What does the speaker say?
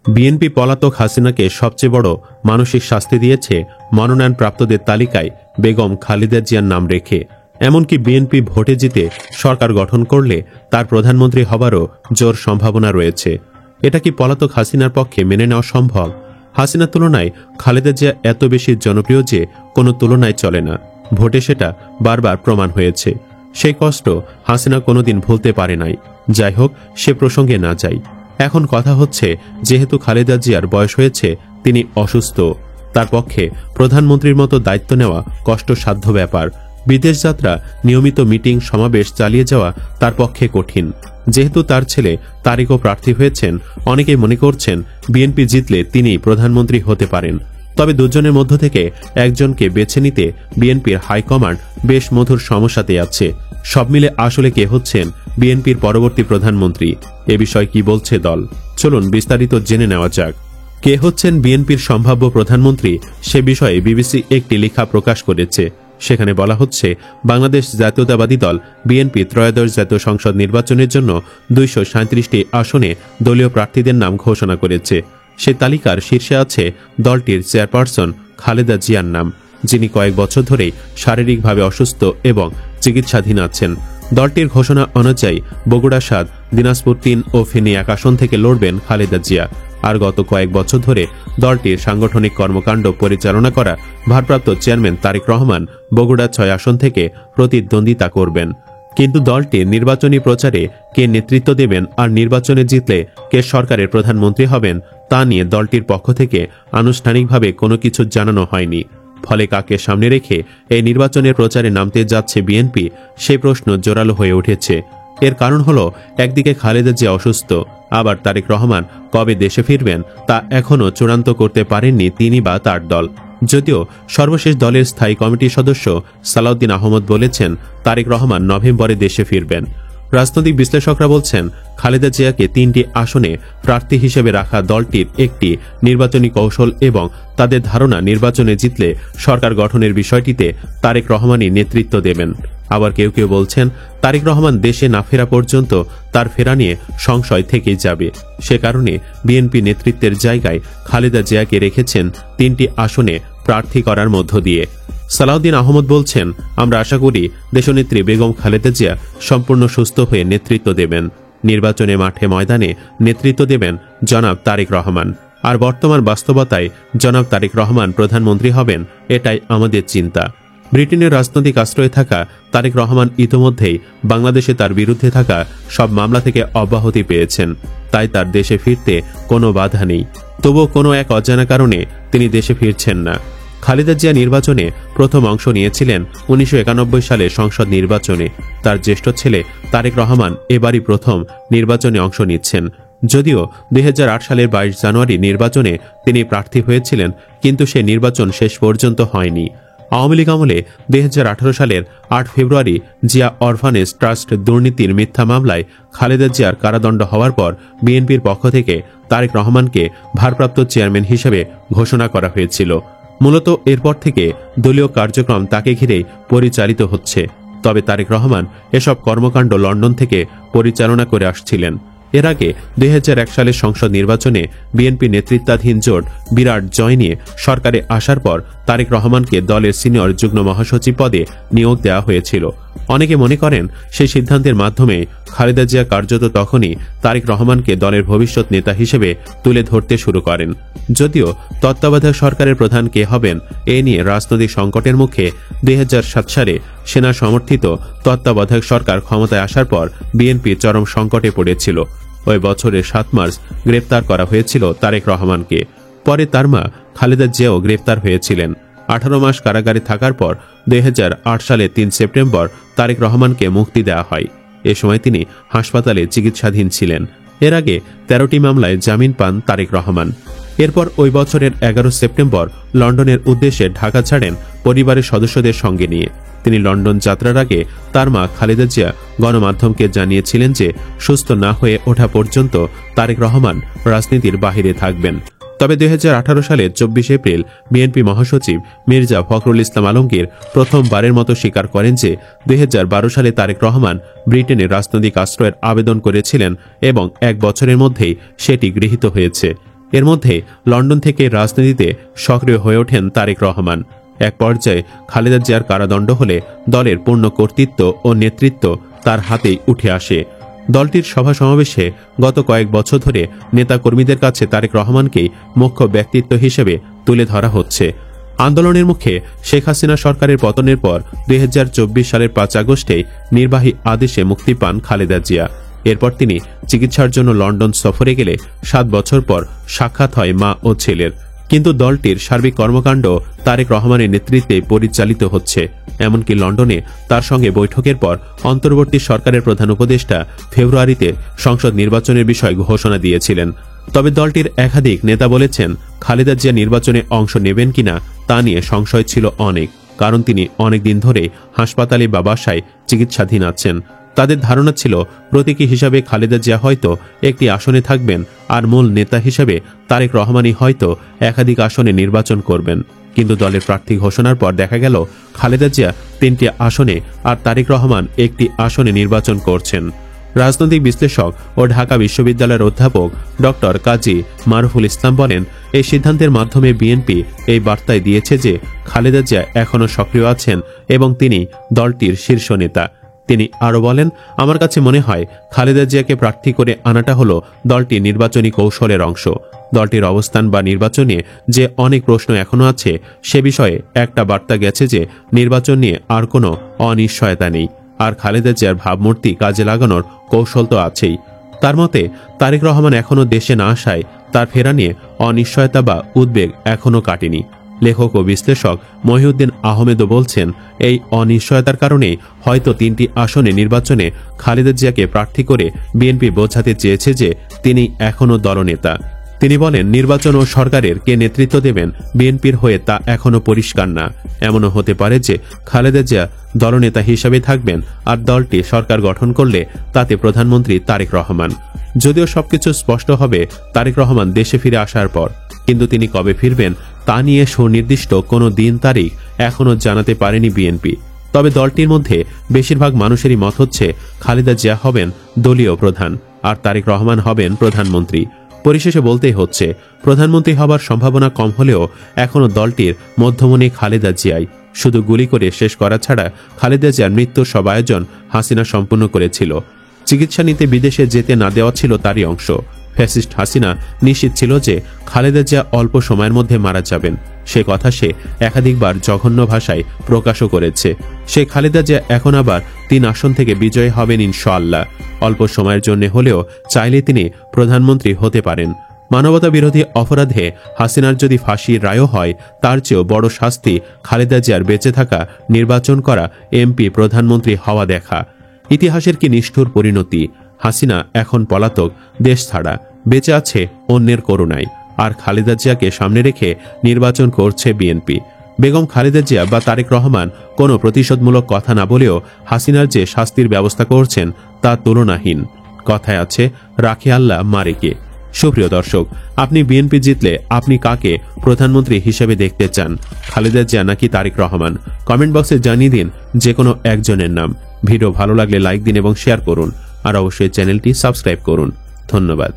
BNP পলাতক হাসিনাকে সবচেয়ে বড় মানসিক শাস্তি দিয়েছে মনোনয়নপ্রাপ্তদের তালিকায় বেগম খালেদা জিয়ার নাম রেখে। এমনকি বিএনপি ভোটে জিতে সরকার গঠন করলে তার প্রধানমন্ত্রী হবারও জোর সম্ভাবনা রয়েছে। এটা কি পলাতক হাসিনার পক্ষে মেনে নেওয়া সম্ভব? হাসিনার তুলনায় খালেদা জিয়া এত বেশি জনপ্রিয় যে কোনো তুলনায় চলে না। ভোটে সেটা বারবার প্রমাণ হয়েছে। সেই কষ্ট হাসিনা কোনোদিন ভুলতে পারে নাই। যাই হোক, সে প্রসঙ্গে না যাই। এখন কথা হচ্ছে, যেহেতু খালেদা জিয়ার বয়স হয়েছে, তিনি অসুস্থ, তার পক্ষে প্রধানমন্ত্রীর মতো দায়িত্ব নেওয়া কষ্টসাধ্য ব্যাপার। বিদেশ যাত্রা, নিয়মিত মিটিং সমাবেশ চালিয়ে যাওয়া তার পক্ষে কঠিন। যেহেতু তার ছেলে তারেকও প্রার্থী হয়েছেন, অনেকেই মনে করছেন বিএনপি জিতলে তিনিই প্রধানমন্ত্রী হতে পারেন। তবে দুজনের মধ্য থেকে একজনকে বেছে নিতে বিএনপির হাইকমান্ড বেশ মধুর সমস্যাতে আছে। সব মিলে আসলে কে হচ্ছেন বিএনপির পরবর্তী প্রধানমন্ত্রী, এ বিষয়ে কি বলছে দল? চলুন বিস্তারিত জেনে নেওয়া যাক। কে হচ্ছেন বিএনপির সম্ভাব্য প্রধানমন্ত্রী সে বিষয়ে বিবিসি একটি লেখা প্রকাশ করেছে। সেখানে বলা হচ্ছে, বাংলাদেশ জাতীয়তাবাদী দল বিএনপি ত্রয়োদশ জাতীয় সংসদ নির্বাচনের জন্য 237টি আসনে দলীয় প্রার্থীদের নাম ঘোষণা করেছে। সে তালিকার শীর্ষে আছে দলটির চেয়ারপারসন খালেদা জিয়ার নাম, যিনি কয়েক বছর ধরেই শারীরিকভাবে অসুস্থ এবং চিকিৎসাধীন আছেন। দলটির ঘোষণা অনুযায়ী বগুড়া 7, দিনাজপুর 3 ও ফেনী 1 আসন থেকে লড়বেন খালেদা জিয়া। আর গত কয়েক বছর ধরে দলটির সাংগঠনিক কর্মকাণ্ড পরিচালনা করা ভারপ্রাপ্ত চেয়ারম্যান তারেক রহমান বগুড়া 6 আসন থেকে প্রতিদ্বন্দ্বিতা করবেন। কিন্তু দলটির নির্বাচনী প্রচারে কে নেতৃত্ব দেবেন আর নির্বাচনে জিতলে কে সরকারের প্রধানমন্ত্রী হবেন তা নিয়ে দলটির পক্ষ থেকে আনুষ্ঠানিকভাবে কোনো কিছু জানানো হয়নি। ফলে কাকে সামনে রেখে এই নির্বাচনের প্রচারে নামতে যাচ্ছে বিএনপি, সেই প্রশ্ন জোরালো হয়ে উঠেছে। এর কারণ হলো, একদিকে খালেদা জিয়া অসুস্থ, আবার তারেক রহমান কবে দেশে ফিরবেন তা এখনও চূড়ান্ত করতে পারেননি তিনি বা তার দল। যদিও সর্বশেষ দলের স্থায়ী কমিটির সদস্য সালাউদ্দিন আহমদ বলেছেন তারেক রহমান নভেম্বরে দেশে ফিরবেন। রাজনৈতিক বিশ্লেষকরা বলছেন, খালেদা জিয়াকে 3টি আসনে প্রার্থী হিসেবে রাখা দলটির একটি নির্বাচনী কৌশল এবং তাদের ধারণা নির্বাচনে জিতলে সরকার গঠনের বিষয়টিতে তারেক রহমানই নেতৃত্ব দেবেন। আবার কেউ কেউ বলছেন, তারেক রহমান দেশে না ফেরা পর্যন্ত তার ফেরা নিয়ে সংশয় থেকেই যাবে। সে কারণে বিএনপি নেতৃত্বের জায়গায় খালেদা জিয়াকে রেখেছেন 3টি আসনে প্রার্থী করার মধ্য দিয়ে। সালাউদ্দিন আহমদ বলছেন, আমরা আশা করি দেশনেত্রী বেগম খালেদা জিয়া সম্পূর্ণ সুস্থ হয়ে নেতৃত্ব দেবেন। নির্বাচনে মাঠে ময়দানে নেতৃত্ব দেবেন জনাব তারেক রহমান। আর বর্তমান বাস্তবতায় জনাব তারেক রহমান প্রধানমন্ত্রী হবেন, এটাই আমাদের চিন্তা। ব্রিটেনের রাজনৈতিক আশ্রয়ে থাকা তারেক রহমান ইতোমধ্যেই বাংলাদেশে তার বিরুদ্ধে থাকা সব মামলা থেকে অব্যাহতি পেয়েছেন। তাই তার দেশে ফিরতে কোনো বাধা নেই। তবুও কোনো এক অজানা কারণে তিনি দেশে ফিরছেন না। খালেদা জিয়া নির্বাচনে প্রথম অংশ নিয়েছিলেন 1991 সালে সংসদ নির্বাচনে। তার জ্যেষ্ঠ ছেলে তারেক রহমান এবারই প্রথম নির্বাচনে অংশ নিচ্ছেন। যদিও 2008 সালের 22 জানুয়ারি নির্বাচনে তিনি প্রার্থী হয়েছিলেন, কিন্তু সে নির্বাচন শেষ পর্যন্ত হয়নি। আওয়ামী লীগ আমলে 2018 সালের 8 ফেব্রুয়ারি জিয়া অরফানেজ ট্রাস্ট দুর্নীতির মিথ্যা মামলায় খালেদা জিয়ার কারাদণ্ড হওয়ার পর বিএনপির পক্ষ থেকে তারেক রহমানকে ভারপ্রাপ্ত চেয়ারম্যান হিসেবে ঘোষণা করা হয়েছিল। মূলত এরপর থেকে দলীয় কার্যক্রম তাকে ঘিরেই পরিচালিত হচ্ছে। তবে তারেক রহমান এসব কর্মকাণ্ড লন্ডন থেকে পরিচালনা করে আসছিলেন। এর আগে 2001 সালের সংসদ নির্বাচনে বিএনপি নেতৃত্বাধীন জোট বিরাট জয় নিয়ে সরকারে আসার পর তারেক রহমানকে দলের সিনিয়র যুগ্ম মহাসচিব পদে নিয়োগ দেওয়া হয়েছিল। অনেকে মনে করেন সেই সিদ্ধান্তের মাধ্যমে খালেদা জিয়া কার্যত তখনই তারেক রহমানকে দলের ভবিষ্যৎ নেতা হিসেবে তুলে ধরতে শুরু করেন। যদিও তত্ত্বাবধায়ক সরকারের প্রধান কে হবেন এ নিয়ে রাজনৈতিক সংকটের মুখে 2007 সালে সেনা সমর্থিত তত্ত্বাবধায়ক সরকার ক্ষমতায় আসার পর বিএনপি চরম সংকটে পড়েছিল। ওই বছরের 7 মার্চ গ্রেপ্তার করা হয়েছিল তারেক রহমানকে। পরে তার মা খালেদা জিয়াও গ্রেপ্তার হয়েছিলেন। 18 মাস কারাগারে থাকার পর 2008 সালে 3 সেপ্টেম্বর তারেক রহমানকে মুক্তি দেওয়া হয়। এ সময় তিনি হাসপাতালে চিকিৎসাধীন ছিলেন। এর আগে 13টি মামলায় জামিন পান তারেক রহমান। এরপর ওই বছরের 11 সেপ্টেম্বর লন্ডনের উদ্দেশ্যে ঢাকা ছাড়েন পরিবারের সদস্যদের সঙ্গে নিয়ে। তিনি লন্ডন যাত্রার আগে তার মা খালেদা জিয়া গণমাধ্যমকে জানিয়েছিলেন যে সুস্থ না হয়ে ওঠা পর্যন্ত তারেক রহমান রাজনীতির বাহিরে থাকবেন। তবে 2018 সালের 24 এপ্রিল বিএনপি মহাসচিব মির্জা ফখরুল ইসলাম আলমগীর প্রথমবারের মতো স্বীকার করেন যে 2012 সালে তারেক রহমান ব্রিটেনের রাজনৈতিক আশ্রয়ের আবেদন করেছিলেন এবং 1 বছরের মধ্যেই সেটি গৃহীত হয়েছে। এর মধ্যে লন্ডন থেকে রাজনীতিতে সক্রিয় হয়ে ওঠেন তারেক রহমান। এক পর্যায়ে খালেদা জিয়ার কারাদণ্ড হলে দলের পূর্ণ কর্তৃত্ব ও নেতৃত্ব তার হাতেই উঠে আসে। দলটির সভা সমাবেশে গত কয়েক বছর ধরে নেতাকর্মীদের কাছে তারেক রহমানকেই মুখ্য ব্যক্তিত্ব হিসেবে তুলে ধরা হচ্ছে। আন্দোলনের মুখে শেখ হাসিনা সরকারের পতনের পর 2024 সালের 5 আগস্টে নির্বাহী আদেশে মুক্তি পান খালেদা জিয়া। এরপর তিনি চিকিৎসার জন্য লন্ডন সফরে গেলে 7 বছর পর সাক্ষাৎ হয় মা ও ছেলের। কিন্তু দলটির সার্বিক কর্মকাণ্ড তারেক রহমানের নেতৃত্বে পরিচালিত হচ্ছে। এমনকি লন্ডনে তার সঙ্গে বৈঠকের পর অন্তর্বর্তী সরকারের প্রধান উপদেষ্টা ফেব্রুয়ারিতে সংসদ নির্বাচনের বিষয় ঘোষণা দিয়েছিলেন। তবে দলটির একাধিক নেতা বলেছেন খালেদা জিয়া নির্বাচনে অংশ নেবেন কিনা তা নিয়ে সংশয় ছিল অনেক, কারণ তিনি অনেকদিন ধরে হাসপাতালে বা বাসায় চিকিৎসাধীন আছেন। তাদের ধারণা ছিল প্রতীকী হিসাবে খালেদা জিয়া হয়তো একটি আসনে থাকবেন আর মূল নেতা হিসেবে তারেক রহমানই হয়তো একাধিক আসনে নির্বাচন করবেন। কিন্তু দলের প্রার্থী ঘোষণার পর দেখা গেল খালেদা জিয়া 3টি আসনে আর তারেক রহমান একটি আসনে নির্বাচন করছেন। রাজনৈতিক বিশ্লেষক ও ঢাকা বিশ্ববিদ্যালয়ের অধ্যাপক ডক্টর কাজী মারুফুল ইসলাম বলেন, এই সিদ্ধান্তের মাধ্যমে বিএনপি এই বার্তায় দিয়েছে যে খালেদা জিয়া এখনও সক্রিয় আছেন এবং তিনি দলটির শীর্ষ নেতা। তিনি আরও বলেন, আমার কাছে মনে হয় খালেদা জিয়াকে প্রার্থী করে আনাটা হলো দলটির নির্বাচনী কৌশলের অংশ। দলটির অবস্থান বা নির্বাচনে যে অনেক প্রশ্ন এখনও আছে সে বিষয়ে একটা বার্তা গেছে যে নির্বাচন নিয়ে আর কোনো অনিশ্চয়তা নেই। আর খালেদা জিয়ার ভাবমূর্তি কাজে লাগানোর কৌশল তো আছেই। তার মতে তারেক রহমান এখনও দেশে না আসায় তার ফেরা নিয়ে অনিশ্চয়তা বা উদ্বেগ এখনও কাটেনি। লেখক ও বিশ্লেষক মহিউদ্দিন আহমেদও বলছেন, এই অনিশ্চয়তার কারণে হয়তো 3টি আসনে নির্বাচনে খালেদা জিয়াকে প্রার্থী করে বিএনপি বোঝাতে চেয়েছে যে তিনি এখনও দলনেতা। তিনি বলেন, নির্বাচন ও সরকারের কে নেতৃত্ব দেবেন বিএনপির হয়ে তা এখনও পরিষ্কার না। এমনও হতে পারে যে খালেদা জিয়া দলনেতা হিসেবে থাকবেন আর দলটি সরকার গঠন করলে তাতে প্রধানমন্ত্রী তারেক রহমান। যদিও সবকিছু স্পষ্ট হবে তারেক রহমান দেশে ফিরে আসার পর, কিন্তু তিনি কবে ফিরবেন তা নিয়ে সুনির্দিষ্ট কোনো দিন তারিখ এখনও জানাতে পারেনি বিএনপি। তবে দলটির মধ্যে বেশিরভাগ মানুষেরই মত হচ্ছে খালেদা জিয়া হবেন দলীয় প্রধান আর তারেক রহমান হবেন প্রধানমন্ত্রী। পরিশেষে বলতেই হচ্ছে প্রধানমন্ত্রী হবার সম্ভাবনা কম হলেও এখনও দলটির মধ্যমণি খালেদা জিয়াই। শুধু গুলি করে শেষ করা ছাড়া খালেদা জিয়ার মৃত্যুর সব আয়োজন হাসিনা সম্পূর্ণ করেছিল। চিকিৎসা নিতে বিদেশে যেতে না দেওয়া ছিল তারই অংশ। ফ্যাসিস্ট হাসিনা নিশ্চিত ছিল যে খালেদা জিয়া অল্প সময়ের মধ্যে মারা যাবেন। সে কথা সে একাধিকবার জঘন্য ভাষায় প্রকাশও করেছে। সে খালেদা জিয়া এখন আবার 3 আসন থেকে বিজয়ী হবেন ইনশাআল্লাহ। অল্প সময়ের জন্য হলেও চাইলে তিনি প্রধানমন্ত্রী হতে পারেন। মানবতা বিরোধী অপরাধে হাসিনার যদি ফাঁসির রায়ও হয় তার চেয়েও বড় শাস্তি খালেদা জিয়ার বেঁচে থাকা, নির্বাচন করা, এমপি প্রধানমন্ত্রী হওয়া দেখা। ইতিহাসের কি নিষ্ঠুর পরিণতি! হাসিনা এখন পলাতক, দেশ ছাড়া, বেঁচে আছে অন্যের করুণায়। আর খালেদা জিয়াকে সামনে রেখে নির্বাচন করছে বিএনপি। বেগম খালেদা জিয়া বা তারেক রহমান কোনো প্রতিশোধমূলক কথা না বলেও হাসিনার যে শাস্তির ব্যবস্থা করছেন তা তুলনাহীন। কথায় আছে, রাখে আল্লাহ মারে কে। সুপ্রিয় দর্শক, আপনি বিএনপি জিতলে আপনি কাকে প্রধানমন্ত্রী হিসেবে দেখতে চান, খালেদা জিয়া নাকি তারেক রহমান? কমেন্ট বক্সে জানিয়ে দিন যে কোনো একজনের নাম। ভিডিও ভালো লাগলে লাইক দিন এবং শেয়ার করুন, আর অবশ্যই চ্যানেলটি সাবস্ক্রাইব করুন। ধন্যবাদ।